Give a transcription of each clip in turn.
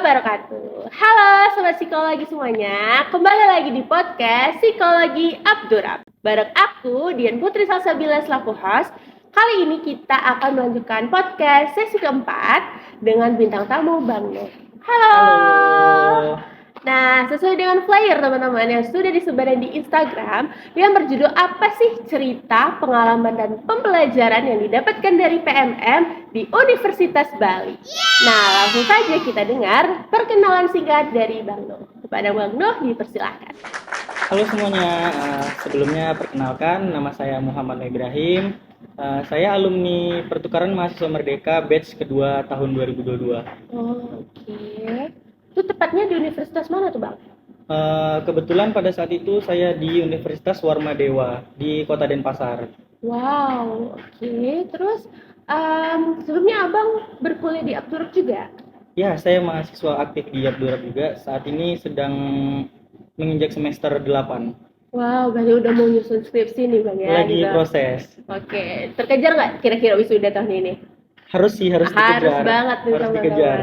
wabarakatuh. Halo Sobat Psikologi semuanya, kembali lagi di podcast Psikologi Abdurrahman. Bareng aku, Dian Putri Salsabila selaku host. Kali ini kita akan melanjutkan podcast sesi keempat dengan bintang tamu Bang Nur. Halo. Nah, sesuai dengan flyer teman-teman yang sudah disebarkan di Instagram yang berjudul apa sih cerita, pengalaman, dan pembelajaran yang didapatkan dari PMM di Universitas Bali. Nah, langsung saja kita dengar perkenalan singkat dari Bang Noh. Kepada Bang Noh, dipersilahkan. Halo semuanya, sebelumnya perkenalkan nama saya Muhammad Ibrahim. Saya alumni Pertukaran Mahasiswa Merdeka batch kedua tahun 2022. Oke. Itu tepatnya di universitas mana tuh Bang? Kebetulan pada saat itu saya di Universitas Warma Dewa di Kota Denpasar. Wow, oke. Terus sebelumnya Abang berkuliah di Abdurrahman juga? Ya, saya mahasiswa aktif di Abdurrahman juga. Saat ini sedang menginjak semester 8. Wow, berarti udah mau nyusun skripsi nih Bang ya? Lagi gitu. proses. Oke, terkejar nggak kira-kira wisuda tahun ini? Harus dikejar. Harus banget nih Harus teman-teman. dikejar.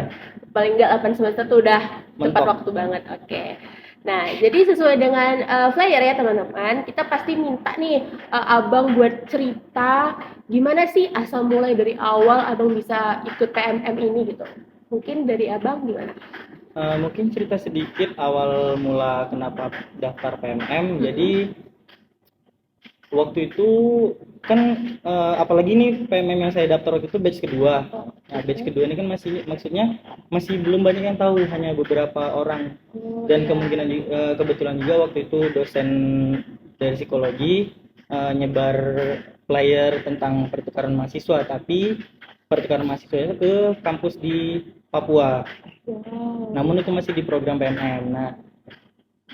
Paling nggak 8 semester tuh udah tepat Mentok. waktu banget. Oke. Nah, jadi sesuai dengan flyer ya teman-teman, kita pasti minta nih Abang buat cerita gimana sih asal mulai dari awal Abang bisa ikut PMM ini gitu. Mungkin dari Abang gimana? Mungkin cerita sedikit awal mula kenapa daftar PMM. Jadi waktu itu kan apalagi nih PMM yang saya daftar waktu itu batch kedua. Nah, batch kedua ini kan masih belum banyak yang tahu, hanya beberapa orang. Dan kebetulan juga waktu itu dosen dari psikologi nyebar flyer tentang pertukaran mahasiswa, tapi pertukaran mahasiswa itu ke kampus di Papua. Namun itu masih di program PMM. Nah,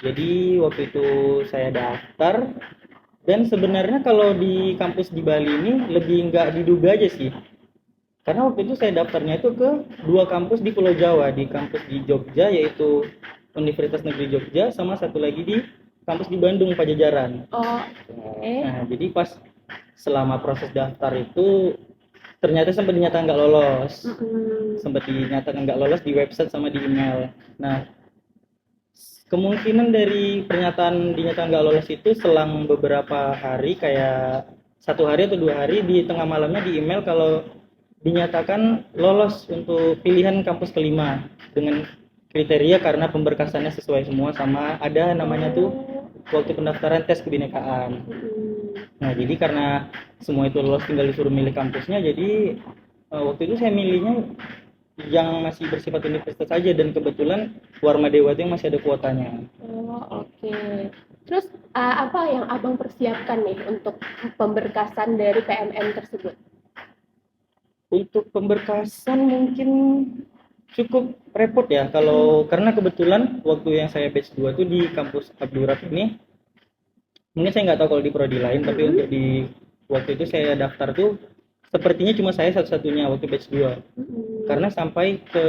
jadi waktu itu saya daftar. Dan sebenarnya kalau di kampus di Bali ini lebih nggak diduga aja sih. Karena waktu itu saya daftarnya itu ke dua kampus di Pulau Jawa, di kampus di Jogja yaitu Universitas Negeri Jogja, sama satu lagi di kampus di Bandung Pajajaran. Oke. Nah, jadi pas selama proses daftar itu ternyata sempat dinyatakan nggak lolos. Sempat dinyatakan nggak lolos di website sama di email. Nah, kemungkinan dari dinyatakan nggak lolos itu selang beberapa hari, kayak 1 hari atau 2 hari, di tengah malamnya di email kalau dinyatakan lolos untuk pilihan kampus kelima dengan kriteria karena pemberkasannya sesuai semua, sama ada namanya tuh waktu pendaftaran tes kebinekaan. Nah, jadi karena semua itu lolos, tinggal disuruh milih kampusnya. Jadi waktu itu saya milihnya yang masih bersifat universitas saja, dan kebetulan Warma Dewa itu yang masih ada kuotanya. Oke. Terus apa yang Abang persiapkan nih untuk pemberkasan dari PMM tersebut? Untuk pemberkasan mungkin cukup repot ya, karena kebetulan waktu yang saya batch 2 tuh di kampus Abdurrahman ini, mungkin saya nggak tahu kalau di prodi lain, tapi untuk di waktu itu saya daftar tuh sepertinya cuma saya satu-satunya waktu batch 2. Karena sampai ke,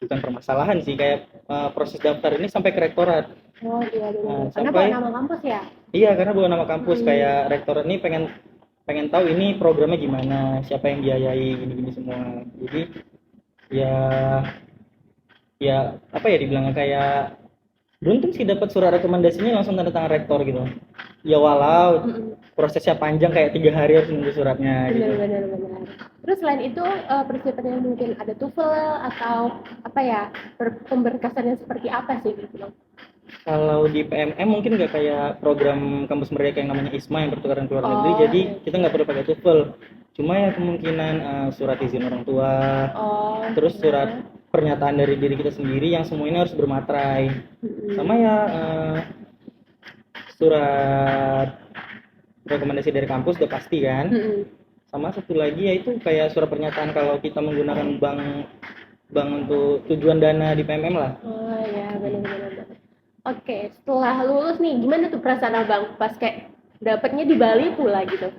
bukan permasalahan sih, kayak proses daftar ini sampai ke rektorat. Oh iya benar. Karena Sampai bawa nama kampus ya? Iya, karena bawa nama kampus. Kayak rektorat ini pengen tahu ini programnya gimana, siapa yang biayai, gini-gini semua. Jadi ya apa ya dibilangnya, kayak beruntung sih dapat surat rekomendasinya langsung tanda tangan rektor gitu. Ya walau prosesnya panjang, kayak 3 hari harus nunggu suratnya gitu. Benar. Terus selain itu persiapannya mungkin ada TOEFL atau apa ya, pemberkasannya seperti apa sih gitu? Kalau di PMM mungkin nggak kayak program kampus merdeka yang namanya ISMA yang pertukaran ke luar negeri, jadi kita nggak perlu pakai TOEFL. Cuma ya kemungkinan surat izin orang tua, terus surat pernyataan dari diri kita sendiri yang semua ini harus bermaterai, sama ya surat rekomendasi dari kampus udah pasti kan. Sama satu lagi yaitu kayak surat pernyataan kalau kita menggunakan bank untuk tujuan dana di PMM lah. Oh ya benar. Oke, setelah lulus nih gimana tuh perasaan Abang pas kayak dapetnya di Bali pula gitu?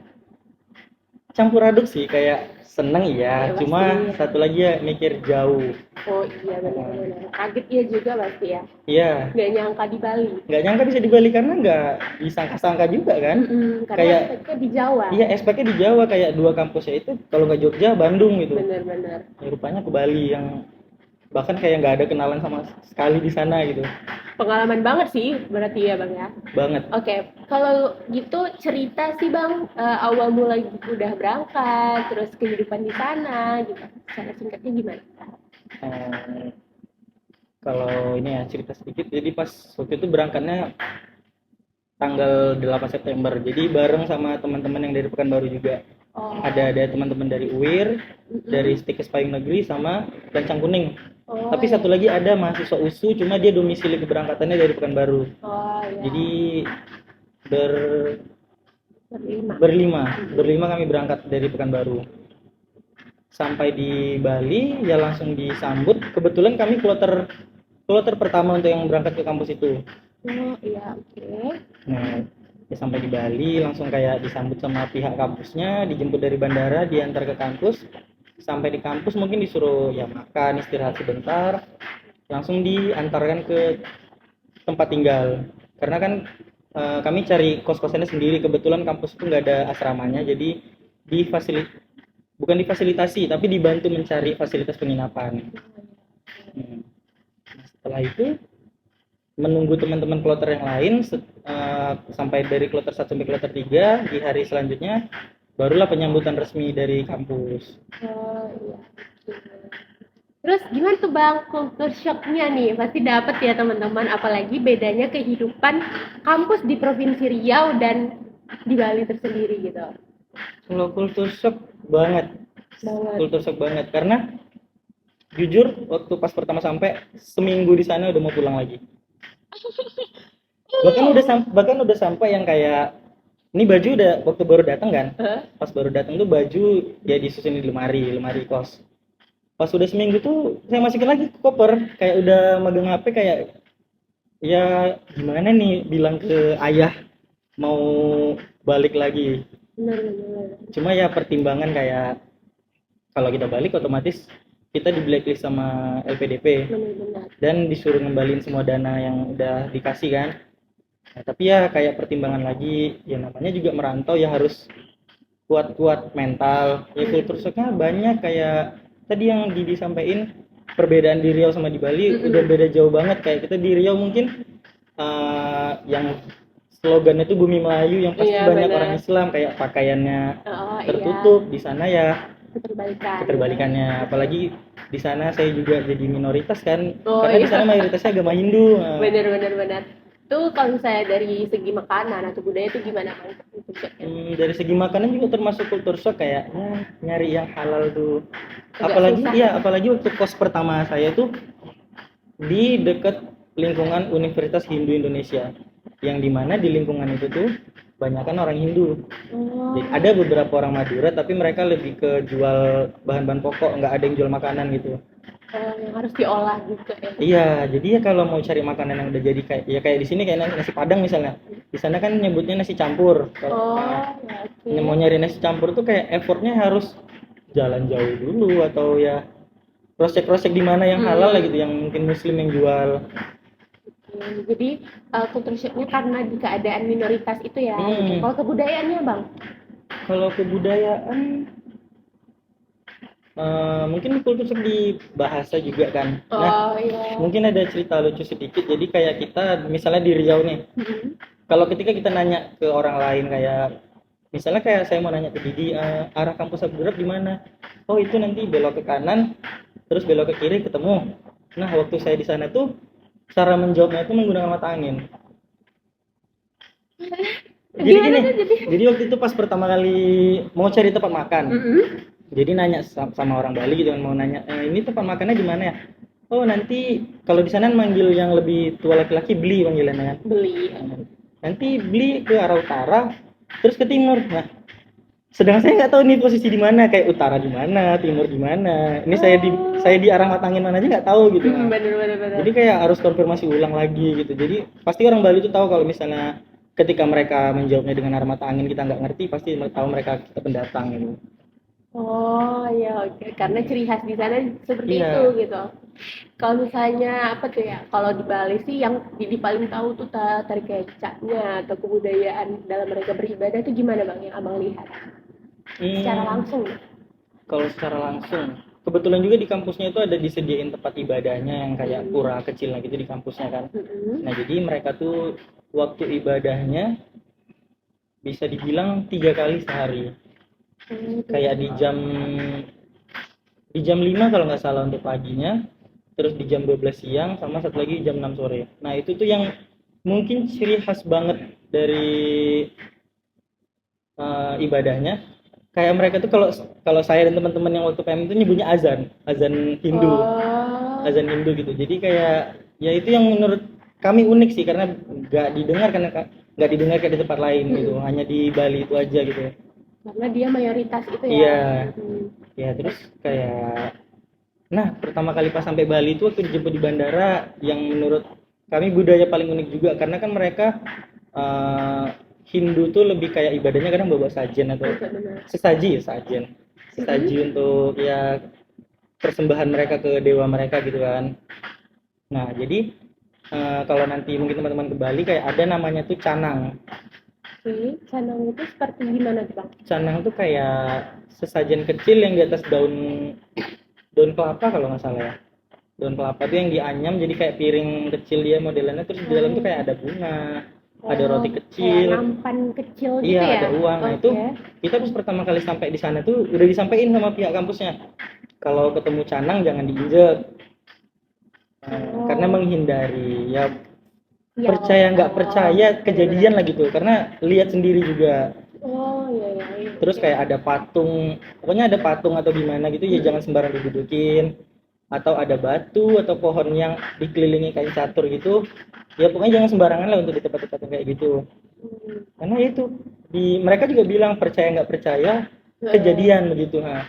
Campur aduk sih, kayak seneng ya, Ya, cuma pasti. satu lagi ya mikir jauh. Oh iya benar. Kaget ya juga pasti ya. Iya, Nggak nyangka di Bali. nggak nyangka bisa di Bali karena nggak disangka-sangka juga kan. Karena Kayak aspeknya di Jawa. iya, aspeknya di Jawa, kayak dua kampusnya itu kalau nggak Jogja, Bandung gitu. Benar. Ya, rupanya ke Bali yang bahkan kayak nggak ada kenalan sama sekali di sana gitu. Pengalaman banget sih berarti ya Bang ya. Banget. Oke, kalau gitu cerita sih Bang, awal mula udah berangkat, terus kehidupan di sana gitu. Secara singkatnya gimana? Eh, Kalau ini ya cerita sedikit, jadi pas waktu itu berangkatnya tanggal 8 September, jadi bareng sama teman-teman yang dari Pekanbaru juga. Oh. Ada teman-teman dari UIR, dari Stikes Payung Negeri, sama Lancang Kuning. Oh, Tapi satu lagi ada mahasiswa USU, cuma dia domisili keberangkatannya dari Pekanbaru. Oh ya. Jadi ber berlima. berlima kami berangkat dari Pekanbaru. Sampai di Bali ya langsung disambut. Kebetulan kami kloter pertama untuk yang berangkat ke kampus itu. Oh iya, oke. Nah, ya sampai di Bali langsung kayak disambut sama pihak kampusnya, dijemput dari bandara, diantar ke kampus. Sampai di kampus mungkin disuruh ya makan, istirahat sebentar, langsung diantarkan ke tempat tinggal. Karena kan kami cari kos-kosannya sendiri, kebetulan kampus itu nggak ada asramanya, jadi bukan difasilitasi, tapi dibantu mencari fasilitas penginapan. Setelah itu menunggu teman-teman kloter yang lain sampai dari kloter 1 sampai kloter 3 di hari selanjutnya barulah penyambutan resmi dari kampus. Oh iya. Terus gimana tuh Bang kultur shocknya nih? Pasti dapet ya teman-teman, apalagi bedanya kehidupan kampus di Provinsi Riau dan di Bali tersendiri gitu. Kalau kultur shock banget. Kultur shock banget karena jujur waktu pas pertama sampai seminggu di sana udah mau pulang lagi. bahkan udah sampai yang kayak ini baju udah waktu baru datang kan, pas baru datang tuh baju ya disusun di lemari kos. Pas udah seminggu tuh saya masukin lagi ke koper, kayak udah megang HP, kayak ya gimana nih bilang ke ayah mau balik lagi. Benar. Cuma ya pertimbangan kayak kalau kita balik otomatis kita di blacklist sama LPDP. Benar. Dan disuruh ngembaliin semua dana yang udah dikasih kan. Nah, tapi ya kayak pertimbangan lagi, ya namanya juga merantau ya harus kuat mental. Ya kultur shocknya banyak, kayak tadi yang Didi sampaikan, perbedaan di Riau sama di Bali udah beda jauh banget. Kayak kita di Riau mungkin yang slogannya itu Bumi Melayu, yang pasti banyak orang Islam, kayak pakaiannya tertutup. Di sana ya keterbalikannya, apalagi di sana saya juga jadi minoritas kan, karena di sana mayoritasnya agama Hindu. Benar. Tuh kalau misalnya dari segi makanan atau budaya itu gimana Bang? Dari segi makanan juga termasuk kultur shock, kayak nyari yang halal tuh. Apalagi waktu kos pertama saya tuh di dekat lingkungan Universitas Hindu Indonesia, yang dimana di lingkungan itu tuh banyakkan orang Hindu. Jadi ada beberapa orang Madura, tapi mereka lebih ke jual bahan-bahan pokok, nggak ada yang jual makanan gitu. Yang harus diolah juga ya. Iya, jadi ya kalau mau cari makanan yang udah jadi kayak di sini kayak nasi Padang misalnya. Di sana kan nyebutnya nasi campur. Mau nyari nasi campur tuh kayak effortnya harus jalan jauh dulu, atau ya cross-check di mana yang halal lah gitu, yang mungkin muslim yang jual. Jadi kultur shocknya karena di keadaan minoritas itu ya. Kalau kebudayaannya Bang? Kalau kebudayaan mungkin kultur shock di bahasa juga kan. Mungkin ada cerita lucu sedikit. Jadi kayak kita misalnya di Riau nih, kalau ketika kita nanya ke orang lain, kayak misalnya kayak saya mau nanya ke Didi, arah kampus Abdurrahman di mana? Oh itu nanti belok ke kanan, terus belok ke kiri ketemu. Nah waktu saya di sana tuh cara menjawabnya itu menggunakan mata angin. Jadi waktu itu pas pertama kali mau cari tempat makan, jadi nanya sama orang Bali gitu kan, mau nanya ini tempat makannya di mana ya? Oh nanti kalau di sana manggil yang lebih tua laki-laki Beli panggilannya kan. Nanti Beli ke arah utara, terus ke timur. Nah, sedang saya nggak tahu nih posisi di mana, kayak utara di mana, timur di mana. Ini saya di arah mata angin mana aja nggak tahu gitu. Bener. Jadi kayak harus konfirmasi ulang lagi gitu. Jadi pasti orang Bali itu tahu kalau misalnya ketika mereka menjawabnya dengan arah mata angin kita nggak ngerti, pasti tahu mereka kita pendatang gitu. Oh ya oke. Karena ciri khas di sana seperti itu gitu. Kalau misalnya apa tuh ya? Kalau di Bali sih yang di paling tahu tuh tari kecaknya atau kebudayaan dalam mereka beribadah itu gimana Bang yang Abang lihat? Secara langsung. Kalau secara langsung, kebetulan juga di kampusnya itu ada disediain tempat ibadahnya yang kayak pura kecil lah gitu di kampusnya kan. Nah jadi mereka tuh waktu ibadahnya bisa dibilang 3 kali sehari, kayak di jam 5 kalau nggak salah untuk paginya, terus di jam 12 siang, sama satu lagi jam 6 sore. Nah itu tuh yang mungkin ciri khas banget dari ibadahnya. Kayak mereka tuh kalau kalau saya dan teman-teman yang waktu PM itu nyebutnya azan, azan Hindu, Oh. azan Hindu gitu. Jadi kayak ya itu yang menurut kami unik sih, karena nggak didengar, karena nggak didengar kayak di tempat lain gitu, hanya di Bali itu aja gitu. Karena dia mayoritas itu ya. Iya, ya terus kayak, nah pertama kali pas sampai Bali itu waktu dijemput di bandara, yang menurut kami budaya paling unik juga, karena kan mereka Hindu tuh lebih kayak ibadahnya kadang bawa sajen atau Benar. sesaji ya, sesaji untuk ya persembahan mereka ke dewa mereka gitu kan. Nah jadi kalau nanti mungkin teman-teman ke Bali kayak ada namanya tuh canang. Oke, canang itu seperti gimana tuh Bang? Canang tuh kayak sesajen kecil yang di atas daun daun kelapa kalau nggak salah ya. Daun kelapa tuh yang dianyam jadi kayak piring kecil dia modelannya, terus di dalam tuh kayak ada bunga, ada roti Kayak kecil, nampan kecil gitu iya ya? ada uang. Nah itu kita pas pertama kali sampai di sana tuh udah disampaikan sama pihak kampusnya, kalau ketemu canang jangan diinjek. Karena menghindari ya Ya, percaya nggak percaya kejadian lah gitu, karena lihat sendiri juga. Oh iya. Terus kayak ada patung, pokoknya ada patung atau gimana gitu ya jangan sembarang didudukin, atau ada batu atau pohon yang dikelilingi kain catur gitu ya, pokoknya jangan sembarangan lah untuk di tempat-tempat yang kayak gitu. Karena itu mereka juga bilang percaya nggak percaya kejadian begitu. Nah,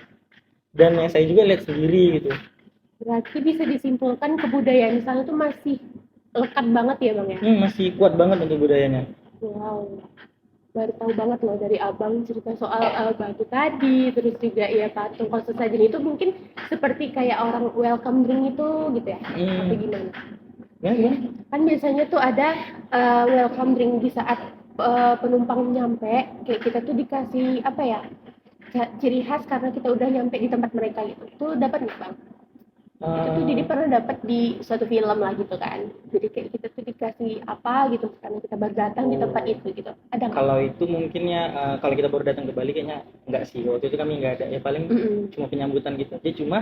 dan yang saya juga lihat sendiri gitu. Berarti bisa disimpulkan kebudayaan di sana tuh masih lekat banget ya Bang ya? Masih kuat banget untuk budayanya. Wow, baru tahu banget loh dari Abang cerita soal batu tadi, terus juga ya patung kalau sesajen itu mungkin seperti kayak orang welcome drink itu gitu ya? Atau gimana? Ya. Kan biasanya tuh ada welcome drink di saat penumpang nyampe, kayak kita tuh dikasih apa ya, ciri khas karena kita udah nyampe di tempat mereka gitu. Itu dapat nggak Bang? Itu tuh jadi pernah dapat di suatu film lah gitu kan, jadi kayak kita tuh dikasih apa gitu karena kita baru datang di tempat itu gitu, ada nggak? Kalau itu mungkin ya kalau kita baru datang ke Bali kayaknya enggak sih, waktu itu kami nggak ada ya, paling cuma penyambutan gitu aja. Cuma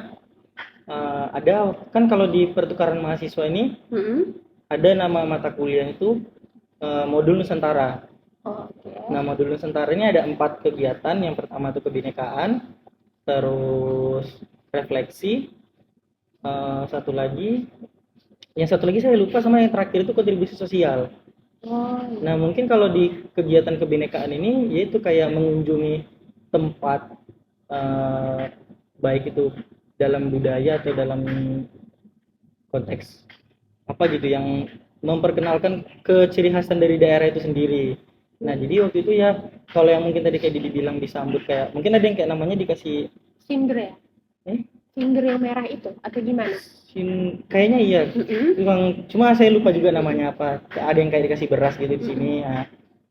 ada kan kalau di pertukaran mahasiswa ini ada nama mata kuliah itu modul Nusantara. Nah modul Nusantara ini ada 4 kegiatan. Yang pertama itu kebinekaan, terus refleksi, satu lagi saya lupa, sama yang terakhir itu kontribusi sosial. Nah mungkin kalau di kegiatan kebinekaan ini yaitu kayak mengunjungi tempat baik itu dalam budaya atau dalam konteks apa gitu yang memperkenalkan ciri khasan dari daerah itu sendiri. Nah jadi waktu itu ya kalau yang mungkin tadi kayak dibilang disambut kayak mungkin ada yang kayak namanya dikasih Cinder ya? Cinder yang merah itu atau gimana? Kayaknya iya. Cuma saya lupa juga namanya apa. Ada yang kayak dikasih beras gitu di sini.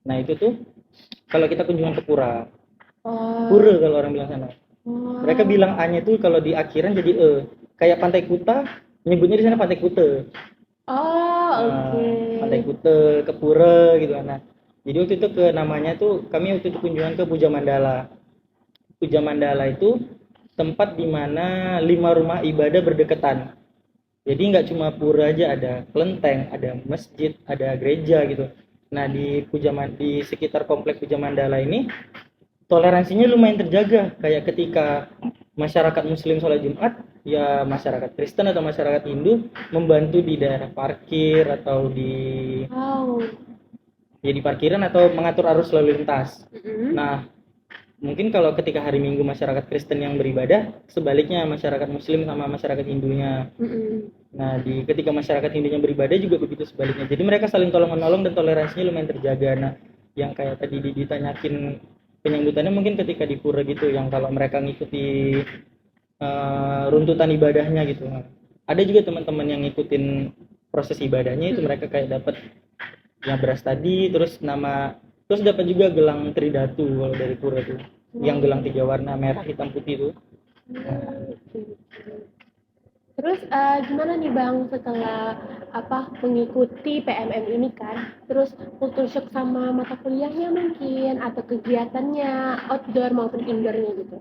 Nah itu tuh kalau kita kunjungan ke pura. Pura kalau orang bilang sana. Mereka bilang A-nya tuh kalau di akhiran jadi E. Kayak Pantai Kuta, nyebutnya di sana Pantai Kute. Pantai Kute, ke pura gitu. Nah, jadi waktu itu ke namanya tuh kami waktu itu kunjungan ke Puja Mandala. Puja Mandala itu tempat di mana 5 rumah ibadah berdekatan. Jadi nggak cuma pura aja, ada kelenteng, ada masjid, ada gereja gitu. Nah di sekitar komplek Puja Mandala ini toleransinya lumayan terjaga. Kayak ketika masyarakat Muslim sholat Jumat, ya masyarakat Kristen atau masyarakat Hindu membantu di daerah parkir atau di parkiran atau mengatur arus lalu lintas. Nah mungkin kalau ketika hari Minggu masyarakat Kristen yang beribadah, sebaliknya masyarakat Muslim sama masyarakat Hindunya. Nah ketika masyarakat Hindunya beribadah juga begitu sebaliknya. Jadi mereka saling tolong menolong dan toleransinya lumayan terjaga. Nah yang kayak tadi ditanyakin penyambutannya mungkin ketika di pura gitu, yang kalau mereka ngikuti runtutan ibadahnya gitu. Ada juga teman-teman yang ngikutin proses ibadahnya itu, mereka kayak dapat yang beras tadi, terus dapat juga gelang tridatu kalau dari pura itu, yang gelang 3 warna merah hitam putih itu. Oke. Terus gimana nih Bang setelah mengikuti PMM ini kan, terus kultur shock sama mata kuliahnya mungkin atau kegiatannya outdoor maupun indoornya gitu?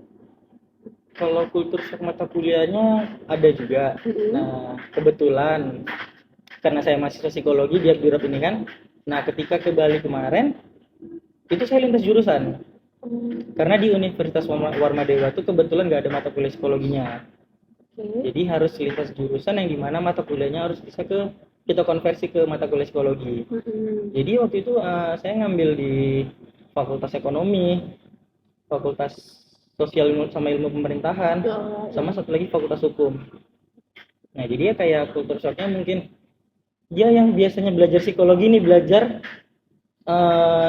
Kalau kultur shock mata kuliahnya ada juga. Mm-mm. Nah, kebetulan karena saya mahasiswa psikologi di Abdurrahman ini kan. Nah, ketika ke Bali kemarin, itu saya lintas jurusan. Hmm, Karena di Universitas Warmadewa itu kebetulan nggak ada mata kuliah psikologinya. oke. Jadi harus lintas jurusan yang dimana mata kuliahnya harus bisa kita konversi ke mata kuliah psikologi. Mm-mm. Jadi waktu itu saya ngambil di Fakultas Ekonomi, Fakultas Sosial sama Ilmu Pemerintahan, Oh, sama iya. satu lagi Fakultas Hukum. Nah, jadi ya kayak kultur shocknya mungkin dia yang biasanya belajar psikologi ini belajar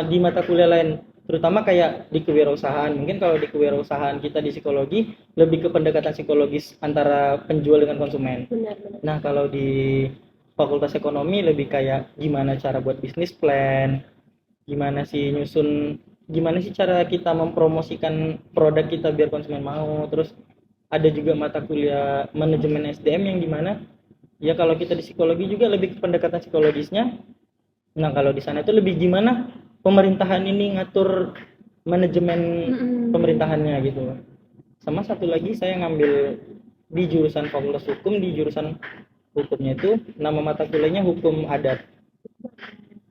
di mata kuliah lain, terutama kayak di kewirausahaan. Mungkin kalau di kewirausahaan kita di psikologi lebih ke pendekatan psikologis antara penjual dengan konsumen. Benar-benar. Nah, kalau di Fakultas Ekonomi lebih kayak gimana cara buat bisnis plan, gimana sih nyusun, gimana sih cara kita mempromosikan produk kita biar konsumen mau. Terus ada juga mata kuliah manajemen SDM yang dimana ya kalau kita di psikologi juga lebih ke pendekatan psikologisnya. Nah, kalau di sana itu lebih gimana pemerintahan ini ngatur manajemen Mm-mm. pemerintahannya gitu. Sama satu lagi saya ngambil di jurusan Fakultas Hukum, di jurusan hukumnya itu nama mata kuliahnya hukum adat.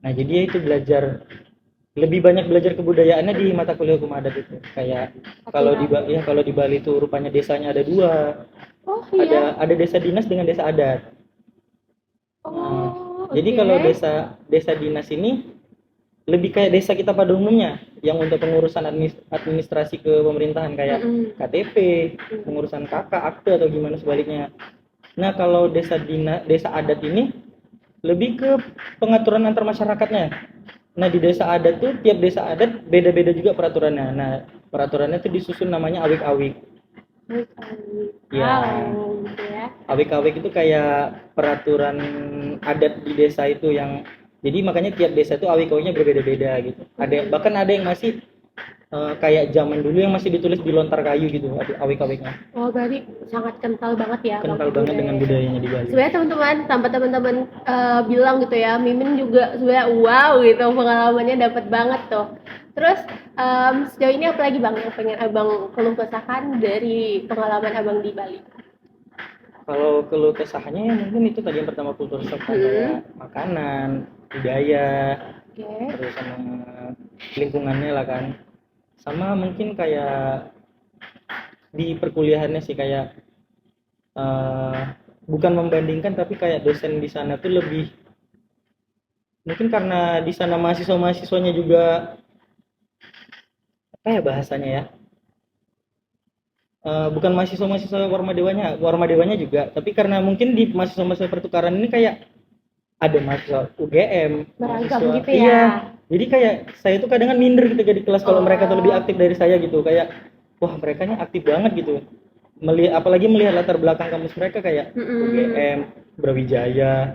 Nah, jadi ya itu belajar lebih banyak belajar kebudayaannya di mata kuliah hukum adat itu. Kayak Oke, kalau di oke. ya kalau di Bali itu rupanya desanya ada dua, Oh iya. ada desa dinas dengan desa adat. Nah, Oh, jadi oke. kalau desa desa dinas ini lebih kayak desa kita pada umumnya yang untuk pengurusan administrasi ke pemerintahan kayak Mm-mm. KTP, pengurusan KK, akte atau gimana sebaliknya. Nah, kalau desa adat ini lebih ke pengaturan antar masyarakatnya. Nah, di desa adat tuh tiap desa adat beda-beda juga peraturannya. Nah, peraturannya tuh disusun namanya awik-awik. Baik, baik. Ya, Wow, gitu ya. awik-awik itu kayak peraturan adat di desa itu yang jadi makanya tiap desa itu awik-awiknya berbeda-beda gitu. Ada Mm-mm. bahkan ada yang masih kayak zaman dulu yang masih ditulis di lontar kayu gitu awik-awiknya. Oh, berarti sangat kental banget ya Bang Kental banget dengan budayanya. budayanya di Bali. Sebenarnya teman-teman, tanpa teman-teman bilang gitu ya, Mimin juga sebenarnya wow gitu pengalamannya dapat banget tuh. Terus sejauh ini apa lagi Bang yang pengen Abang keluh kesahkan dari pengalaman Abang di Bali? Kalau keluh kesahnya ya mungkin itu tadi yang pertama kultur shock kan Hmm, kayak makanan, budaya, oke. terus sama lingkungannya lah kan. Sama mungkin kayak di perkuliahannya sih kayak eh, bukan membandingkan tapi kayak dosen di sana tuh lebih mungkin karena di sana mahasiswa-mahasiswanya juga apa ya bahasanya ya. Bukan mahasiswa-mahasiswa Warma Dewanya juga, tapi karena mungkin di mahasiswa-mahasiswa pertukaran ini kayak ada mahasiswa UGM, Beragam mahasiswa gitu ya. iya. Jadi kayak saya tuh kadang kan minder ketika di kelas kalau mereka tuh lebih Oh, aktif dari saya gitu. Kayak wah, mereka nya aktif banget gitu. Apalagi melihat latar belakang kampus mereka kayak mm-mm. UGM, Brawijaya,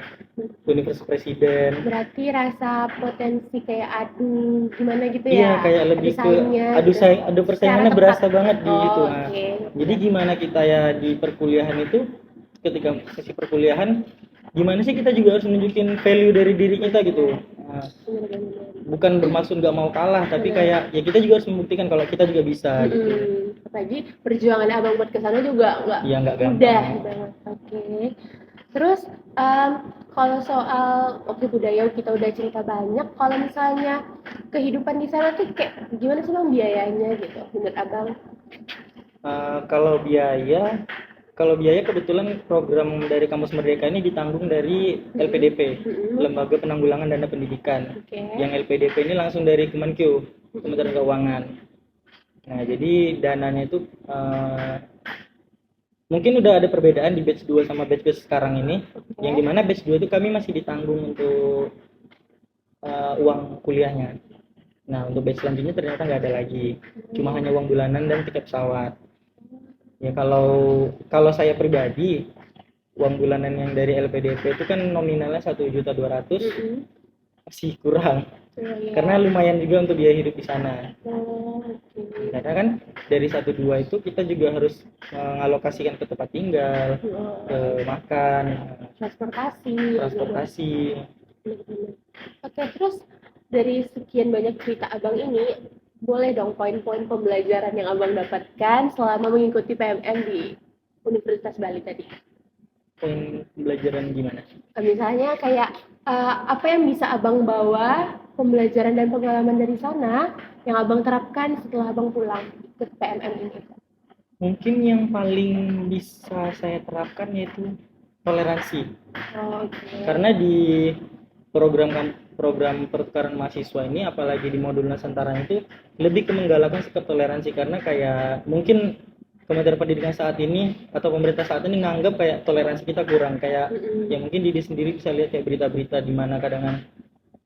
Universitas Presiden. Berarti rasa potensi kayak adu gimana gitu Iya, ya, kayak adu lebih ke saingnya gitu, adu secara persaingannya ketat. berasa banget di itu. Oh, Nah, oke. jadi gimana kita ya di perkuliahan itu ketika sesi perkuliahan gimana sih kita juga harus nunjukin value dari diri kita gitu. Benar, Nah, benar, benar, benar. bukan bermaksud nggak mau kalah tapi Benar. kayak ya kita juga harus membuktikan kalau kita juga bisa gitu. Apalagi perjuangan abang buat kesana juga nggak Iya, nggak gampang. mudah banget. Oke. Terus kalau soal oke budaya kita udah cerita banyak. Kalau misalnya kehidupan di sana tuh kayak gimana sih bang biayanya gitu menurut abang? Eh, kalau biaya kebetulan program dari Kampus Merdeka ini ditanggung dari LPDP, Mm-mm. Lembaga Penanggulangan Dana Pendidikan. Oke. Yang LPDP ini langsung dari Kemenkeu, Kementerian Keuangan. Nah, jadi dananya itu mungkin udah ada perbedaan di batch 2 sama batch sekarang ini. Oke. Yang dimana batch 2 itu kami masih ditanggung untuk uang kuliahnya. Nah, untuk batch selanjutnya ternyata nggak ada lagi. Cuma hanya uang bulanan dan tiket pesawat. Ya kalau kalau saya pribadi uang bulanan yang dari LPDP itu kan nominalnya 1.200.000. Mm-mm. masih kurang. Oh, iya. Karena lumayan juga untuk biaya hidup di sana. Oh, oke. Karena kan dari 1-2 itu kita juga harus mengalokasikan ke tempat tinggal, ke Oh, makan, transportasi. transportasi. Benar-benar. Oke, terus dari sekian banyak cerita abang ini, boleh dong poin-poin pembelajaran yang abang dapatkan selama mengikuti PMM di Universitas Bali tadi. Poin pembelajaran gimana? Misalnya kayak apa yang bisa abang bawa pembelajaran dan pengalaman dari sana yang abang terapkan setelah abang pulang ikut PMM ini. Mungkin yang paling bisa saya terapkan yaitu toleransi. Oh, oke. Karena di program pertukaran mahasiswa ini, apalagi di modul Nusantara itu, lebih ke menggalakkan sikap toleransi. Karena kayak mungkin Kementerian Pendidikan saat ini atau pemerintah saat ini nganggap kayak toleransi kita kurang, kayak ya mungkin diri sendiri bisa lihat kayak berita-berita di mana kadang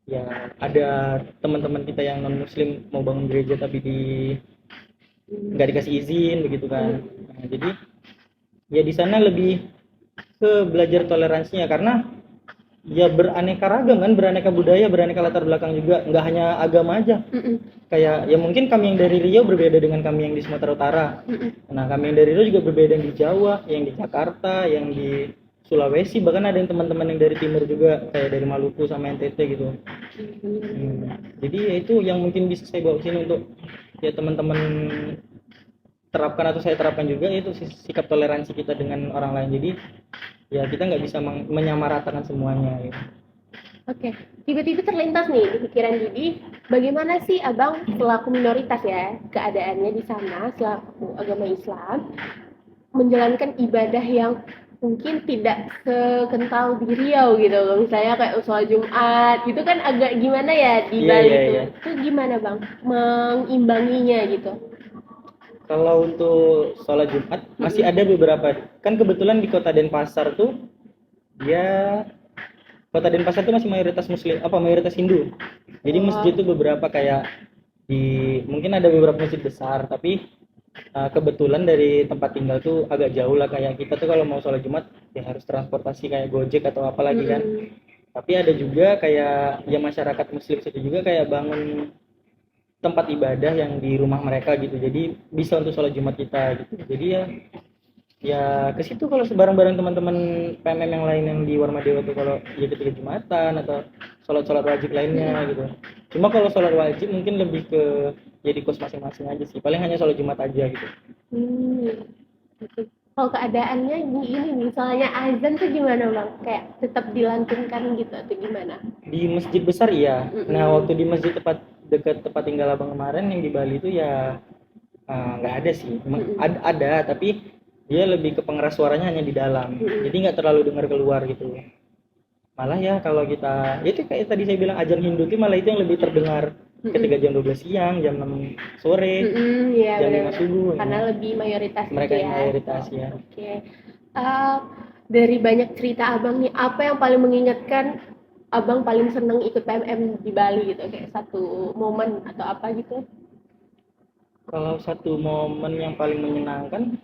ya ada teman-teman kita yang non muslim mau bangun gereja tapi nggak dikasih izin begitu kan. Nah, jadi ya di sana lebih ke belajar toleransinya, karena ya beraneka ragam kan, beraneka budaya, beraneka latar belakang juga, nggak hanya agama aja. Kayak ya mungkin kami yang dari Riau berbeda dengan kami yang di Sumatera Utara. Nah, kami yang dari Riau juga berbeda yang di Jawa, yang di Jakarta, yang di Sulawesi, bahkan ada yang teman-teman yang dari timur juga kayak dari Maluku sama NTT gitu. Jadi ya itu yang mungkin bisa saya bawa sini untuk ya teman-teman terapkan atau saya terapkan juga, yaitu sikap toleransi kita dengan orang lain. Jadi ya kita nggak bisa menyamaratakan semuanya gitu. Oke, tiba-tiba terlintas nih di pikiran Didi, bagaimana sih abang selaku minoritas ya keadaannya di sana selaku agama Islam menjalankan ibadah yang mungkin tidak sekental di Riau gitu loh, misalnya kayak sholat Jumat gitu kan agak gimana ya di Bali itu gimana bang mengimbanginya gitu? Kalau untuk sholat Jumat masih ada beberapa, kan kebetulan di kota Denpasar tuh dia kota Denpasar tuh masih mayoritas muslim, mayoritas Hindu. Jadi masjid tuh beberapa kayak mungkin ada beberapa masjid besar, tapi kebetulan dari tempat tinggal tuh agak jauh lah, kayak kita tuh kalau mau sholat Jumat ya harus transportasi kayak Gojek atau apa lagi kan. Tapi ada juga kayak ya masyarakat muslim situ juga kayak bangun tempat ibadah yang di rumah mereka gitu, jadi bisa untuk sholat Jumat kita gitu. Jadi ya ke situ kalau bareng-bareng teman-teman PMM yang lain yang di Warmadewa tuh, kalau ya ketika Jumatan atau sholat-sholat wajib lainnya gitu. Cuma kalau sholat wajib mungkin lebih ke jadi kos masing-masing aja sih, paling hanya sholat Jumat aja gitu. Kalau keadaannya ini misalnya azan tuh gimana bang? Kayak tetap dilantunkan gitu atau gimana? Di masjid besar iya. Nah waktu di masjid dekat tempat tinggal abang kemarin yang di Bali itu ya nggak ada sih. Ada tapi dia lebih ke pengeras suaranya hanya di dalam, jadi nggak terlalu dengar keluar gitu. Malah ya kalau kita itu kayak tadi saya bilang ajan Hindu itu malah itu yang lebih terdengar ketika jam 12 siang, jam 6 sore, ya, jam 5 subuh karena lebih mayoritas mereka gitu yang ya. mayoritas ya. Oke. Dari banyak cerita abang nih, apa yang paling mengingatkan abang paling seneng ikut PMM di Bali gitu, kayak satu momen atau apa gitu? Kalau satu momen yang paling menyenangkan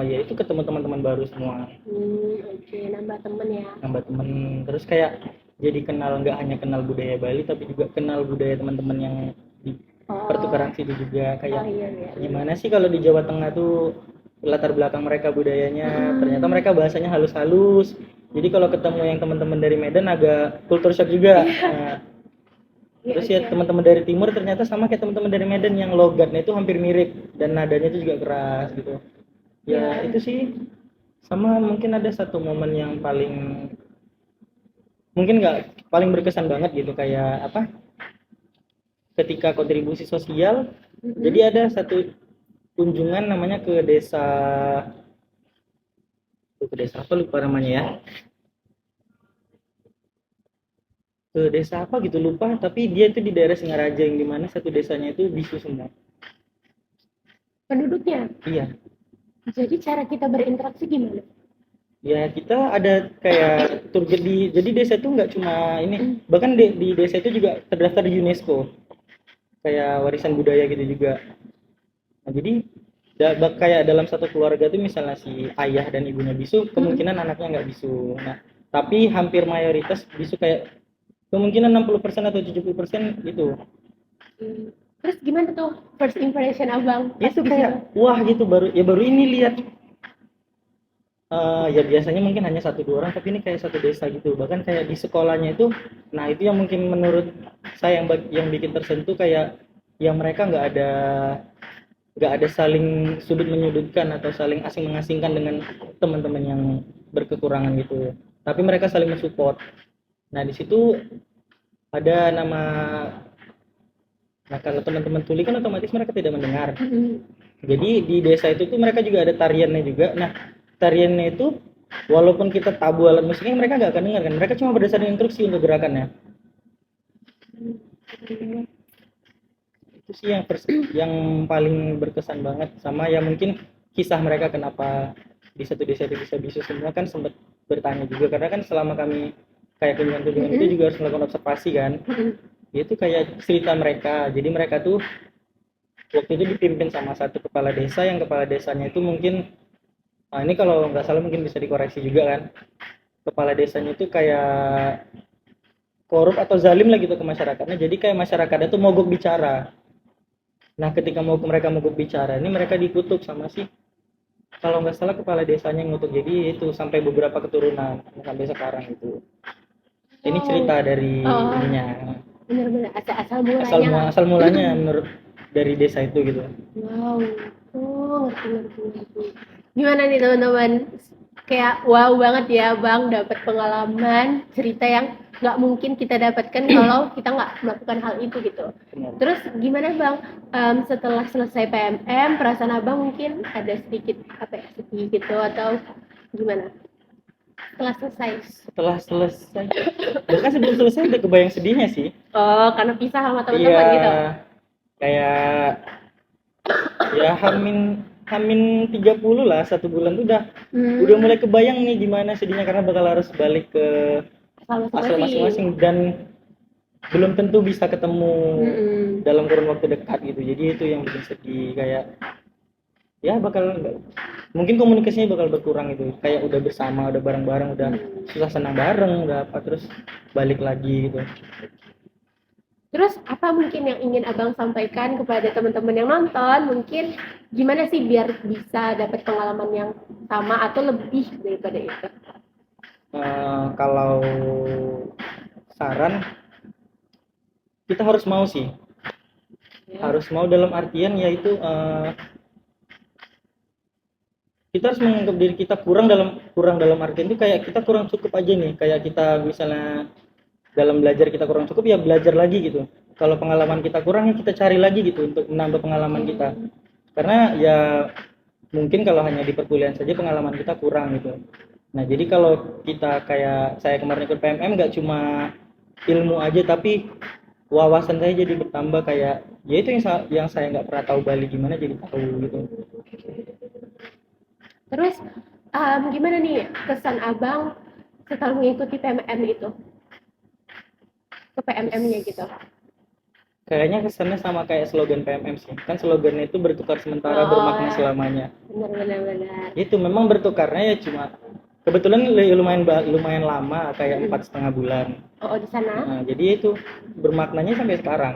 yaitu ketemu teman-teman baru semua. Oke, nambah temen ya. Nambah temen, terus kayak jadi kenal, nggak hanya kenal budaya Bali tapi juga kenal budaya teman-teman yang di pertukaran situ juga, kayak gimana sih kalau di Jawa Tengah tuh latar belakang mereka budayanya, ternyata mereka bahasanya halus-halus. Jadi kalau ketemu yang teman-teman dari Medan agak culture shock juga. Terus ya teman-teman dari timur ternyata sama kayak teman-teman dari Medan yang logatnya itu hampir mirip dan nadanya itu juga keras gitu. Ya itu sih. Sama mungkin ada satu momen yang mungkin nggak paling berkesan banget gitu, kayak apa, ketika kontribusi sosial. Jadi ada satu kunjungan namanya ke desa apa lupa namanya ya, ke desa apa gitu lupa, tapi dia itu di daerah Singaraja yang dimana satu desanya itu bisu semua penduduknya. Iya. Jadi cara kita berinteraksi gimana? Ya kita ada kayak tour guide jadi desa itu nggak cuma ini, bahkan di desa itu juga terdaftar di UNESCO kayak warisan budaya gitu juga. Nah, jadi kayak dalam satu keluarga tuh misalnya si ayah dan ibunya bisu, kemungkinan anaknya nggak bisu. Nah, tapi hampir mayoritas bisu, kayak kemungkinan 60% atau 70% gitu. Terus gimana tuh first impression abang pas Itu di situ? kayak wah gitu, baru ini lihat. Ya biasanya mungkin hanya satu dua orang, tapi ini kayak satu desa gitu. Bahkan kayak di sekolahnya itu, nah itu yang mungkin menurut saya yang bikin tersentuh, kayak yang mereka nggak ada saling sudut menyudutkan atau saling asing mengasingkan dengan teman-teman yang berkekurangan gitu. Tapi mereka saling mensupport. Nah di situ ada nama. Nah kalau teman-teman tuli kan otomatis mereka tidak mendengar. Jadi di desa itu tuh mereka juga ada tariannya juga. Nah tariannya itu walaupun kita tabu alat musiknya, mereka nggak akan dengar kan. Mereka cuma berdasarkan instruksi untuk gerakannya. Itu sih yang paling berkesan banget. Sama ya mungkin kisah mereka kenapa di satu desa itu bisa bisu semua, kan sempat bertanya juga, karena kan selama kami kayak kunjungan-kunjungan itu juga harus melakukan observasi kan. Itu kayak cerita mereka. Jadi mereka tuh waktu itu dipimpin sama satu kepala desa, yang kepala desanya itu mungkin, nah ini kalau nggak salah mungkin bisa dikoreksi juga kan, kepala desanya itu kayak korup atau zalim lah gitu ke masyarakatnya. Jadi kayak masyarakatnya tuh mogok bicara. Nah ketika mereka mogok bicara ini, mereka dikutuk sama si, kalau nggak salah kepala desanya yang ngutuk. Jadi itu sampai beberapa keturunan sampai sekarang itu. Ini cerita dari ininya, Bener-bener asal mulanya. asal mulanya menurut dari desa itu gitu. Wow, oh ngerti. Gimana nih teman-teman? Kayak wow banget ya bang, dapat pengalaman cerita yang nggak mungkin kita dapatkan kalau kita nggak melakukan hal itu gitu. Benar. Terus gimana bang? Setelah selesai PMM, perasaan abang mungkin ada sedikit apa ya, sedih gitu atau gimana? Setelah selesai, bahkan sebelum selesai udah kebayang sedihnya sih. Oh, karena pisah sama Iya, teman-teman gitu. kayak ya hamin hamin 30 lah, 1 bulan tuh udah mulai kebayang nih gimana sedihnya, karena bakal harus balik ke asal masing-masing dan belum tentu bisa ketemu dalam kurun waktu dekat gitu. Jadi itu yang bikin sedih, kayak ya mungkin komunikasinya bakal berkurang gitu, kayak udah bersama, udah bareng-bareng, udah susah senang bareng, udah apa, terus balik lagi gitu. Terus apa mungkin yang ingin abang sampaikan kepada teman-teman yang nonton? Mungkin gimana sih biar bisa dapat pengalaman yang sama atau lebih daripada itu? Kalau saran, kita harus mau sih, harus mau dalam artian yaitu kita harus menganggap diri kita kurang dalam artian itu kayak kita kurang cukup aja nih. Kayak kita misalnya dalam belajar kita kurang cukup, ya belajar lagi gitu. Kalau pengalaman kita kurang, ya kita cari lagi gitu untuk menambah pengalaman kita. Karena ya mungkin kalau hanya di perkuliahan saja pengalaman kita kurang gitu. Nah jadi kalau kita kayak saya kemarin ikut PMM, nggak cuma ilmu aja, tapi wawasan saya jadi bertambah. Kayak ya itu yang saya nggak pernah tahu Bali gimana, jadi tahu gitu. Terus gimana nih kesan abang setelah mengikuti PMM itu? Ke PMM-nya gitu. Kayaknya kesannya sama kayak slogan PMM sih. Kan slogannya itu bertukar sementara, bermakna selamanya. Benar. Itu memang bertukarnya ya cuma kebetulan lumayan lama, kayak 4,5 bulan. Oh, di sana. Nah, jadi itu bermaknanya sampai sekarang.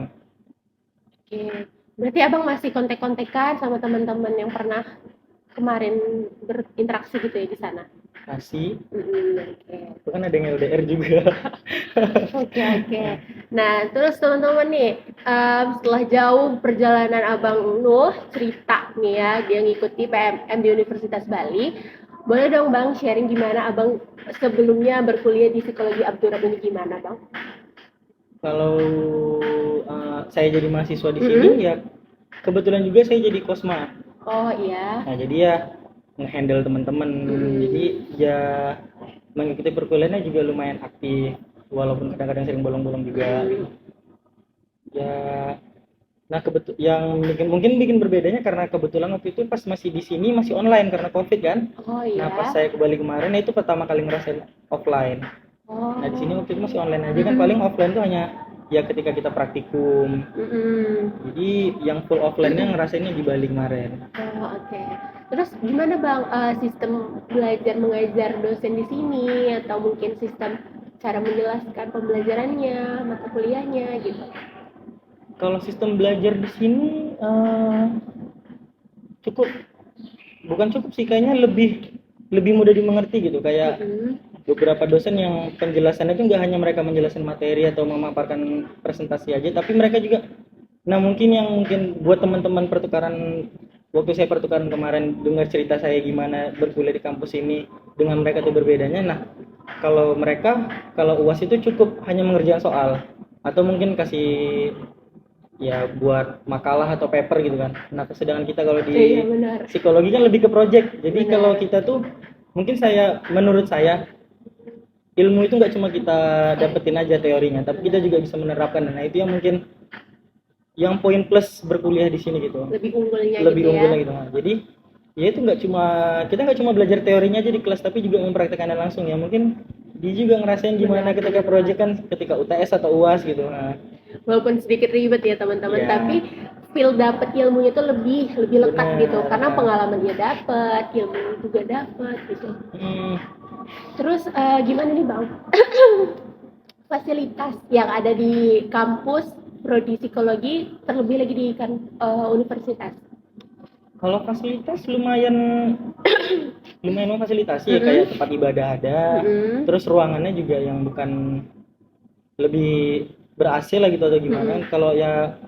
Oke. Berarti abang masih kontek-kontekan sama teman-teman yang pernah kemarin berinteraksi gitu ya di sana? Masih. Oke. Itu kan ada yang LDR juga. Oke. Nah, terus teman-teman nih, setelah jauh perjalanan Abang Nuh cerita nih ya, dia ngikuti PMM di Universitas Bali. Boleh dong Bang sharing gimana Abang sebelumnya berkuliah di psikologi Abdurrahman ini gimana Bang? Kalau saya jadi mahasiswa di sini ya kebetulan juga saya jadi kosma. Oh iya. Nah jadi ya nge-handle teman-teman. Jadi ya mengikuti perkuliahannya juga lumayan aktif, walaupun kadang-kadang sering bolong-bolong juga. Ya, nah yang mungkin bikin berbedanya karena kebetulan waktu itu pas masih di sini masih online karena COVID kan. Oh iya. Nah pas saya kembali kemarin itu pertama kali ngerasain offline. Nah di sini waktu itu masih online aja kan, paling offline tuh hanya ya ketika kita praktikum. Jadi yang full offline-nya ngerasainnya di Bali kemarin. Oh oke. Terus gimana Bang sistem belajar mengajar dosen di sini atau mungkin sistem cara menjelaskan pembelajarannya, mata kuliahnya gitu. Kalau sistem belajar di sini cukup, bukan cukup sih, kayaknya lebih lebih mudah dimengerti gitu. Kayak beberapa dosen yang penjelasannya itu nggak hanya mereka menjelaskan materi atau memaparkan presentasi aja, tapi mereka juga, nah mungkin buat teman-teman pertukaran, waktu saya pertukaran kemarin dengar cerita saya gimana berkuliah di kampus ini dengan mereka itu berbedanya. Nah kalau UAS itu cukup hanya mengerjakan soal atau mungkin kasih ya buat makalah atau paper gitu kan. Nah sedangkan kita kalau di Iya, benar. psikologi kan lebih ke project. Jadi Benar. kalau kita tuh mungkin menurut saya ilmu itu nggak cuma kita dapetin aja teorinya, tapi kita juga bisa menerapkan. Nah itu yang mungkin yang poin plus berkuliah di sini gitu. Lebih unggulnya Lebih gitu unggulnya ya. gitu. Nah, jadi ya itu kita nggak cuma belajar teorinya aja di kelas, tapi juga mempraktekannya langsung ya. Mungkin dia juga ngerasain gimana ketika project kan, ketika UTS atau UAS gitu. Nah, walaupun sedikit ribet ya teman-teman, Iya. tapi feel dapet ilmunya itu lebih lekat Bener. gitu, karena pengalamannya dapet, ilmu juga dapet gitu. Terus gimana nih Bang? Fasilitas yang ada di kampus prodi psikologi, terlebih lagi di universitas. Kalau fasilitas lumayan memfasilitasi ya, kayak tempat ibadah ada, terus ruangannya juga yang bukan lebih ber-AC lah gitu atau gimana. Kalau ya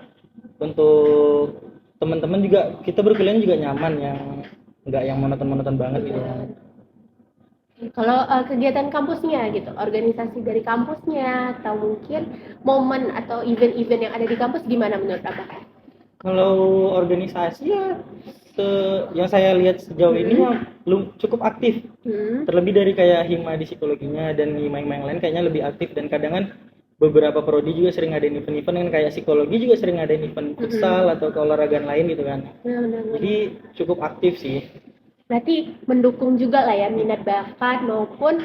untuk teman-teman juga, kita berkuliah juga nyaman, yang nggak yang monoton-monoton banget gitu. Kalau kegiatan kampusnya gitu, organisasi dari kampusnya, atau mungkin momen atau event-event yang ada di kampus gimana menurut Abang? Kalau organisasi ya, yang saya lihat sejauh ini ya cukup aktif. Terlebih dari kayak hima di psikologinya dan hima-hima yang lain kayaknya lebih aktif, dan kadang kan beberapa prodi juga sering ngadain event-event kan, kayak psikologi juga sering ngadain event futsal atau keolahragaan lain gitu kan. Jadi cukup aktif sih. Berarti mendukung juga lah ya minat bakat maupun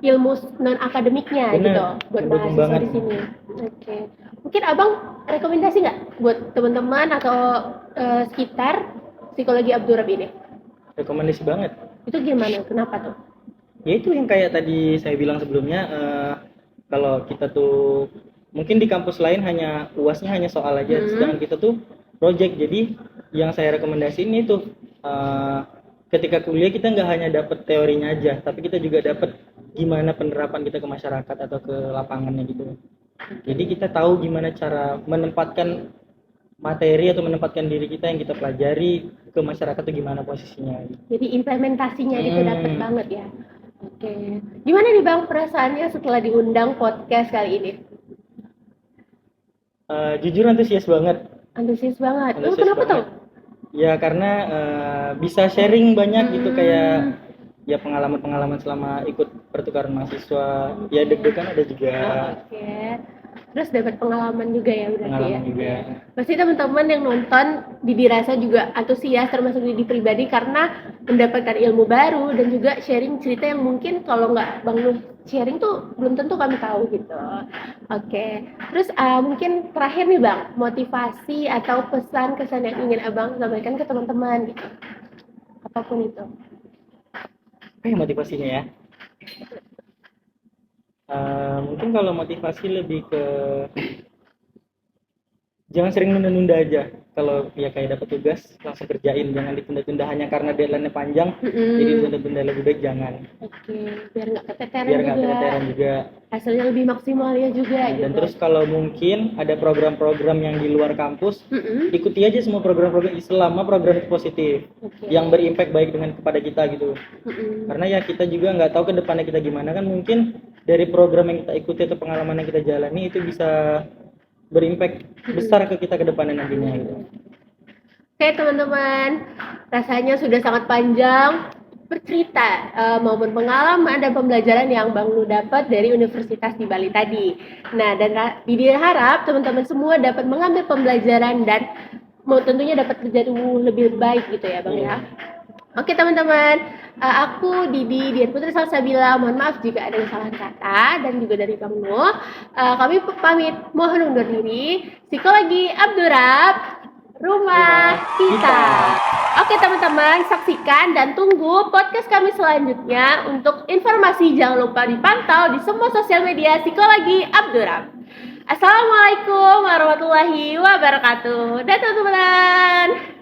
ilmu non akademiknya gitu buat mahasiswa di sini. Oke. Mungkin Abang rekomendasi nggak buat teman-teman atau sekitar psikologi Abdurrab ini? Rekomendasi banget. Itu gimana? Kenapa tuh? Ya itu yang kayak tadi saya bilang sebelumnya, kalau kita tuh mungkin di kampus lain hanya UASnya hanya soal aja, sedangkan kita tuh project. Jadi yang saya rekomendasiin itu ketika kuliah kita nggak hanya dapat teorinya aja, tapi kita juga dapat gimana penerapan kita ke masyarakat atau ke lapangannya gitu. Jadi kita tahu gimana cara menempatkan materi atau menempatkan diri kita yang kita pelajari ke masyarakat itu gimana posisinya. Jadi implementasinya itu dapat banget ya. Oke. Gimana nih Bang perasaannya setelah diundang podcast kali ini? Jujur antusias banget. Antusias banget. Kenapa tuh? Ya karena bisa sharing banyak gitu, kayak ya pengalaman-pengalaman selama ikut pertukaran mahasiswa. Ya deg-degan ada juga. Oke. Terus dapat pengalaman juga ya berarti ya. Juga. Pasti teman-teman yang nonton Didi rasa juga antusias, termasuk Didi pribadi, karena mendapatkan ilmu baru dan juga sharing cerita yang mungkin kalau nggak Bang Nuh sharing tuh belum tentu kami tahu gitu. Oke. Terus mungkin terakhir nih Bang, motivasi atau pesan kesan yang ingin Abang sampaikan ke teman-teman gitu. Apapun itu. Motivasinya ya. Mungkin kalau motivasi lebih ke jangan sering nunda-nunda aja. Kalau ya kayak dapat tugas langsung kerjain, jangan ditunda-tunda hanya karena deadline-nya panjang. Jadi ditunda-tunda, lebih baik jangan. Oke, biar nggak keteteran juga. Hasilnya lebih maksimal ya juga. Dan terus kalau mungkin ada program-program yang di luar kampus, ikuti aja semua program-program selama program itu positif, yang berimpact baik kepada kita gitu. Karena ya kita juga nggak tahu ke depannya kita gimana kan, mungkin dari program yang kita ikuti atau pengalaman yang kita jalani itu bisa berimpact besar ke kita ke depannya nantinya gitu. Oke teman-teman, rasanya sudah sangat panjang bercerita maupun pengalaman dan pembelajaran yang Bang Nuh dapat dari Universitas di Bali tadi. Nah, dan diharap teman-teman semua dapat mengambil pembelajaran dan tentunya dapat menjadi lebih baik gitu ya Bang ya. Oke teman-teman, aku Didi Dian Putri Salsabila, mohon maaf jika ada kesalahan kata, dan juga dari Bang Nuh. Kami pamit, mohon undur diri. Psikologi Abdurrab rumah kita. Oke teman-teman, saksikan dan tunggu podcast kami selanjutnya. Untuk informasi jangan lupa dipantau di semua sosial media Psikologi Abduram. Assalamualaikum warahmatullahi wabarakatuh. Dan teman-teman.